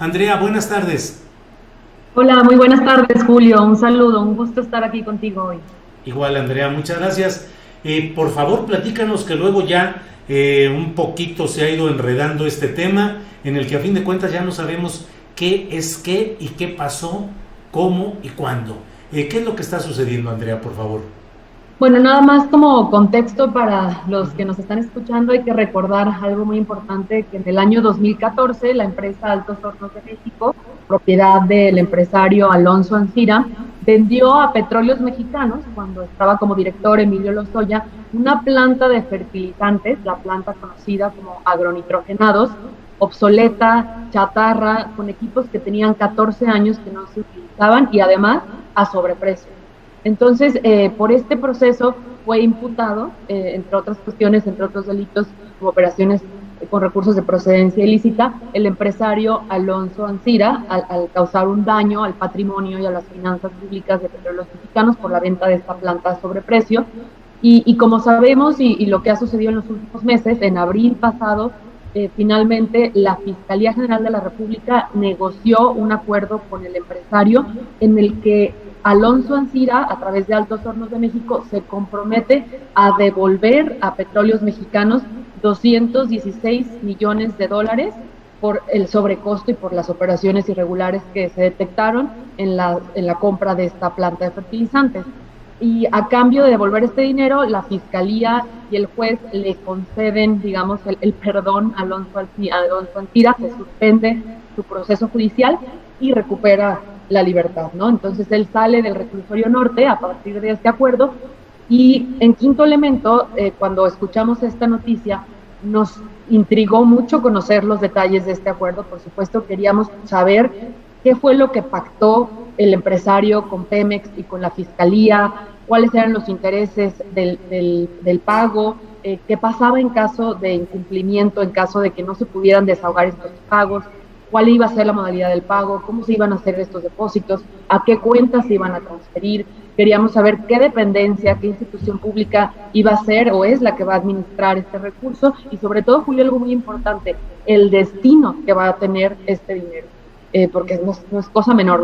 Andrea, buenas tardes. Hola, muy buenas tardes, Julio. Un saludo, un gusto estar aquí contigo hoy. Igual, Andrea, muchas gracias. Por favor, platícanos que luego ya un poquito se ha ido enredando este tema, en el que a fin de cuentas ya no sabemos qué es qué y qué pasó, cómo y cuándo. ¿Qué es lo que está sucediendo, Andrea, por favor? Bueno, nada más como contexto para los que nos están escuchando, hay que recordar algo muy importante, que en el año 2014 la empresa Altos Hornos de México, propiedad del empresario Alonso Ancira, vendió a Petróleos Mexicanos, cuando estaba como director Emilio Lozoya, una planta de fertilizantes, la planta conocida como agronitrogenados, obsoleta, chatarra, con equipos que tenían 14 años que no se utilizaban y además a sobreprecio. Entonces, por este proceso fue imputado, entre otras cuestiones, entre otros delitos, como operaciones con recursos de procedencia ilícita, el empresario Alonso Ancira, al causar un daño al patrimonio y a las finanzas públicas de Petróleos Mexicanos por la venta de esta planta a sobreprecio. Y como sabemos, y lo que ha sucedido en los últimos meses, en abril pasado, finalmente la Fiscalía General de la República negoció un acuerdo con el empresario en el que Alonso Ancira, a través de Altos Hornos de México, se compromete a devolver a Petróleos Mexicanos 216 millones de dólares por el sobrecosto y por las operaciones irregulares que se detectaron en la compra de esta planta de fertilizantes. Y a cambio de devolver este dinero, la Fiscalía y el juez le conceden, digamos, el perdón a Alonso Ancira, se suspende su proceso judicial y recupera la libertad, ¿no? Entonces él sale del reclusorio norte a partir de este acuerdo. Y en quinto elemento, cuando escuchamos esta noticia, nos intrigó mucho conocer los detalles de este acuerdo. Por supuesto, queríamos saber qué fue lo que pactó el empresario con Pemex y con la Fiscalía, cuáles eran los intereses del pago, qué pasaba en caso de incumplimiento, en caso de que no se pudieran desahogar estos pagos, cuál iba a ser la modalidad del pago, cómo se iban a hacer estos depósitos, a qué cuentas se iban a transferir. Queríamos saber qué dependencia, qué institución pública iba a ser o es la que va a administrar este recurso y sobre todo, Julio, algo muy importante, el destino que va a tener este dinero. Porque no es cosa menor,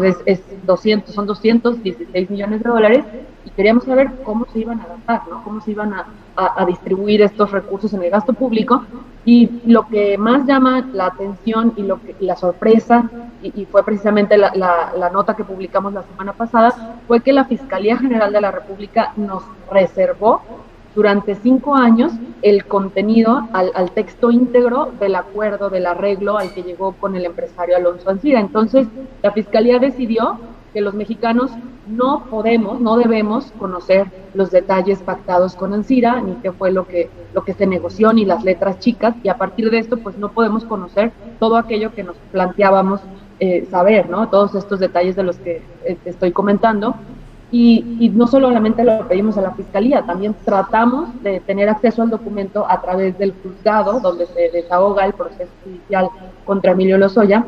son 216 millones de dólares y queríamos saber cómo se iban a gastar, ¿no? Cómo se iban a distribuir estos recursos en el gasto público. Y lo que más llama la atención y la sorpresa, y fue precisamente la nota que publicamos la semana pasada, fue que la Fiscalía General de la República nos reservó durante 5 años el contenido al texto íntegro del acuerdo, del arreglo al que llegó con el empresario Alonso Ancira. Entonces, la Fiscalía decidió que los mexicanos no podemos, no debemos conocer los detalles pactados con Ancira, ni qué fue lo que se negoció, ni las letras chicas, y a partir de esto, pues no podemos conocer todo aquello que nos planteábamos saber, ¿no? Todos estos detalles de los que te estoy comentando. Y no solamente lo pedimos a la Fiscalía, también tratamos de tener acceso al documento a través del juzgado, donde se desahoga el proceso judicial contra Emilio Lozoya.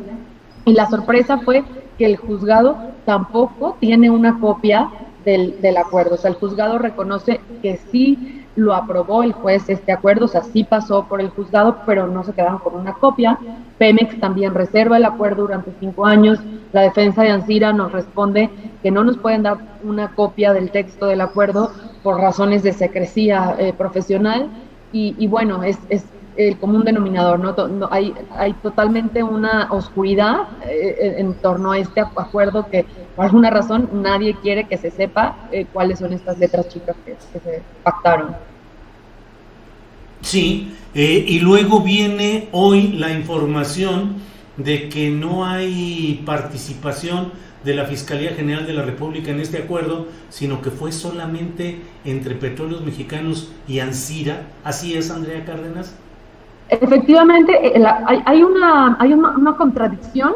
Y la sorpresa fue que el juzgado tampoco tiene una copia del acuerdo. O sea, el juzgado reconoce que sí lo aprobó el juez este acuerdo, o sea, sí pasó por el juzgado, pero no se quedaron con una copia. Pemex también reserva el acuerdo durante 5 años. La defensa de Ancira nos responde que no nos pueden dar una copia del texto del acuerdo por razones de secrecía profesional. Y bueno, es el común denominador, ¿no? Hay totalmente una oscuridad en torno a este acuerdo que por alguna razón nadie quiere que se sepa cuáles son estas letras chicas que se pactaron. Sí, y luego viene hoy la información de que no hay participación de la Fiscalía General de la República en este acuerdo, sino que fue solamente entre Petróleos Mexicanos y Ancira. ¿Así es, Andrea Cárdenas? Efectivamente, hay una contradicción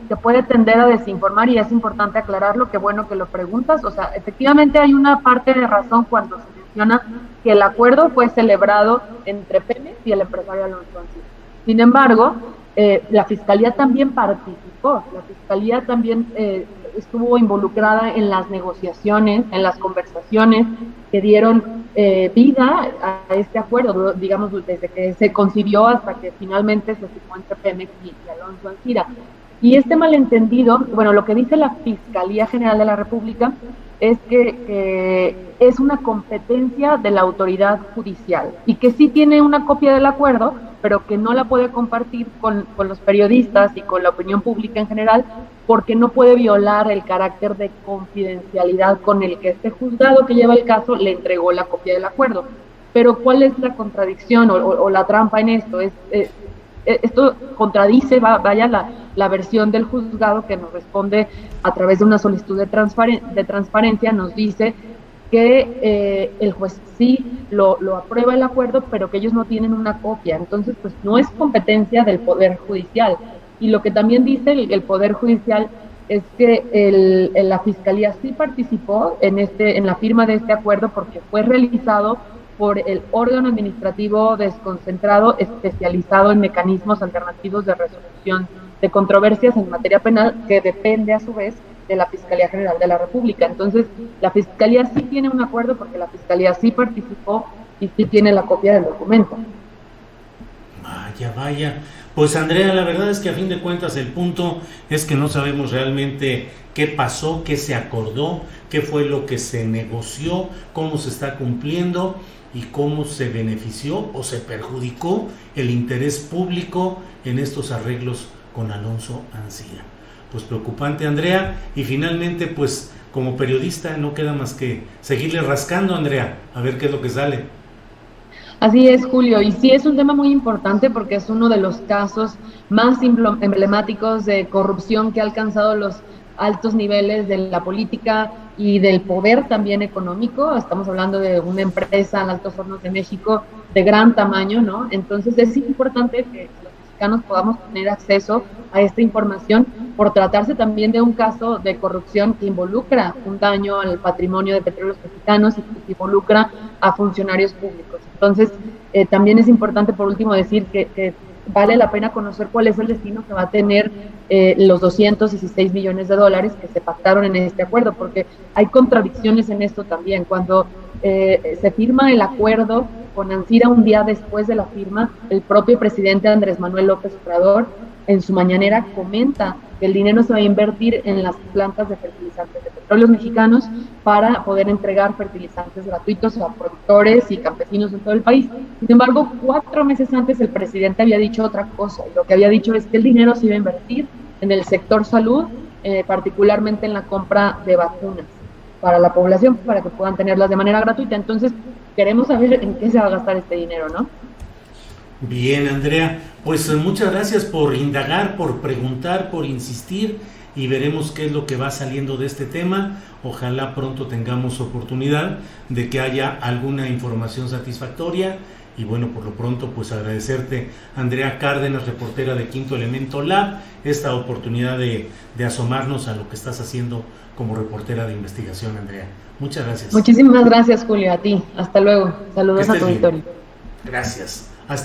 que puede tender a desinformar y es importante aclararlo, qué bueno que lo preguntas. O sea, efectivamente hay una parte de razón cuando se menciona que el acuerdo fue celebrado entre Pemex y el empresario Alonso Ancira. Sin embargo, la Fiscalía también participó, la Fiscalía también estuvo involucrada en las negociaciones, en las conversaciones que dieron vida a este acuerdo, digamos, desde que se concibió hasta que finalmente se firmó entre Pemex y Alonso Ancira. Y este malentendido, bueno, lo que dice la Fiscalía General de la República es que es una competencia de la autoridad judicial y que sí tiene una copia del acuerdo, pero que no la puede compartir con los periodistas y con la opinión pública en general, porque no puede violar el carácter de confidencialidad con el que este juzgado que lleva el caso le entregó la copia del acuerdo. Pero ¿cuál es la contradicción o la trampa en esto? Esto contradice, la versión del juzgado que nos responde a través de una solicitud de transparencia, nos dice que el juez sí lo aprueba el acuerdo, pero que ellos no tienen una copia. Entonces, pues no es competencia del Poder Judicial. Y lo que también dice el Poder Judicial es que la Fiscalía sí participó en la firma de este acuerdo porque fue realizado por el órgano administrativo desconcentrado especializado en mecanismos alternativos de resolución de controversias en materia penal, que depende a su vez de la Fiscalía General de la República. Entonces, la Fiscalía sí tiene un acuerdo porque la Fiscalía sí participó y sí tiene la copia del documento. Vaya. Pues Andrea, la verdad es que a fin de cuentas el punto es que no sabemos realmente qué pasó, qué se acordó, qué fue lo que se negoció, cómo se está cumpliendo y cómo se benefició o se perjudicó el interés público en estos arreglos con Alonso Ancira. Pues preocupante, Andrea, y finalmente pues como periodista no queda más que seguirle rascando, Andrea, a ver qué es lo que sale. Así es, Julio, y sí es un tema muy importante porque es uno de los casos más emblemáticos de corrupción que ha alcanzado los altos niveles de la política y del poder también económico. Estamos hablando de una empresa, Altos Hornos de México, de gran tamaño, ¿no? Entonces es importante que los mexicanos podamos tener acceso a esta información por tratarse también de un caso de corrupción que involucra un daño al patrimonio de Petróleos Mexicanos y que involucra a funcionarios públicos. Entonces, también es importante, por último, decir que vale la pena conocer cuál es el destino que va a tener los 216 millones de dólares que se pactaron en este acuerdo, porque hay contradicciones en esto también. Cuando se firma el acuerdo con Ancira, un día después de la firma, el propio presidente Andrés Manuel López Obrador en su mañanera comenta que el dinero se va a invertir en las plantas de fertilizantes de Petróleos Mexicanos para poder entregar fertilizantes gratuitos a productores y campesinos en todo el país. Sin embargo, 4 meses antes el presidente había dicho otra cosa, y lo que había dicho es que el dinero se iba a invertir en el sector salud, particularmente en la compra de vacunas para la población, para que puedan tenerlas de manera gratuita. Entonces, queremos saber en qué se va a gastar este dinero, ¿no? Bien, Andrea, pues muchas gracias por indagar, por preguntar, por insistir, y veremos qué es lo que va saliendo de este tema. Ojalá pronto tengamos oportunidad de que haya alguna información satisfactoria. Y bueno, por lo pronto, pues agradecerte, Andrea Cárdenas, reportera de Quinto Elemento Lab, esta oportunidad de asomarnos a lo que estás haciendo como reportera de investigación, Andrea. Muchas gracias. Muchísimas gracias, Julio, a ti. Hasta luego. Saludos a tu auditorio. Gracias.